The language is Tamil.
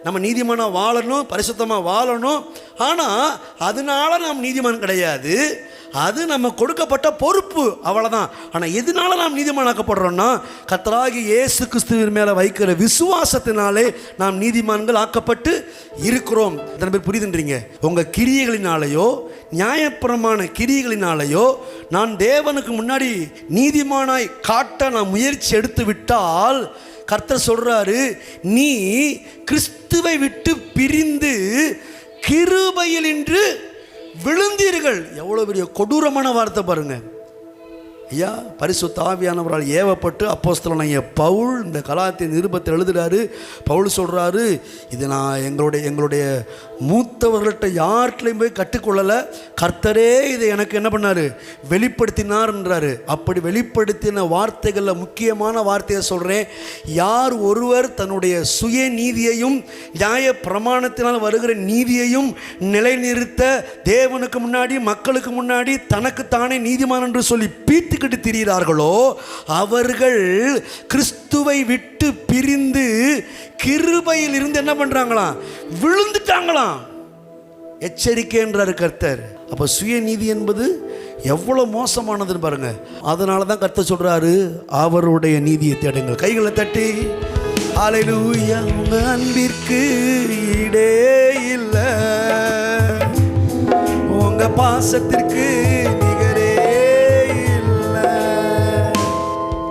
நம்ம நீதிமானாக வாழணும், பரிசுத்தமாக வாழணும். ஆனால் அதனால நாம் நீதிமான் கிடையாது, அது நம்ம கொடுக்கப்பட்ட பொறுப்பு, அவ்வளோதான். ஆனால் எதனால நாம் நீதிமானாக்கப்படுறோம்னா கர்த்தராகிய இயேசு கிறிஸ்துவின் மேலே வைக்கிற விசுவாசத்தினாலே நாம் நீதிமான்கள் ஆக்கப்பட்டு இருக்கிறோம். எத்தனை பேர் புரியுதுன்றீங்க? உங்கள் கிரியைகளினாலேயோ நியாயப்பிரமாண கிரியைகளினாலேயோ நான் தேவனுக்கு முன்னாடி நீதிமானாய் காட்ட நான் முயற்சி எடுத்து விட்டால் கர்த்தர் சொல்றாரு, நீ கிறிஸ்துவை விட்டு பிரிந்து கிருபையில் இன்று விழுந்தீர்கள். எவ்வளவு பெரிய கொடூரமான வார்த்தை பாருங்க ஐயா. பரிசுத்த ஆவியானவரால் ஏவப்பட்டு அப்போஸ்தலனாகிய பவுல் இந்த கலாத்திய நிருபத்தில் எழுதுகிறாரு. பவுல் சொல்கிறாரு, இது நான் எங்களுடைய மூத்தவர்கள்ட்ட யார்கிட்டையும் போய் கற்றுக்கொள்ளலை, கர்த்தரே இதை எனக்கு என்ன பண்ணார், வெளிப்படுத்தினார்ன்றாரு. அப்படி வெளிப்படுத்தின வார்த்தைகளில் முக்கியமான வார்த்தையை சொல்கிறேன். யார் ஒருவர் தன்னுடைய சுய நீதியையும் நியாய பிரமாணத்தினால் வருகிற நீதியையும் நிலைநிறுத்த தேவனுக்கு முன்னாடி மக்களுக்கு முன்னாடி தனக்குத்தானே நீதிமான் என்று சொல்லி பீத்துக்கிட்டு திரிகிறார்களோ அவர்கள் கிறிஸ்துவை விட்டு பிரிந்து கிருபையில் இருந்து என்ன பண்றாங்களாம், விழுந்துட்டாங்களாம். எச்சரிக்கை என்றார் கர்த்தர். அப்ப சுயநீதி என்பது எவ்வளவு மோசமானதுன்னு பாருங்க. அதனால தான் கர்த்தர் சொல்றாரு, அவருடைய நீதியை தேடுங்கள். கைகளை தட்டி ஹல்லேலூயா. உங்க அன்பிற்கு ஈடே இல்லை, உங்க பாசத்திற்கு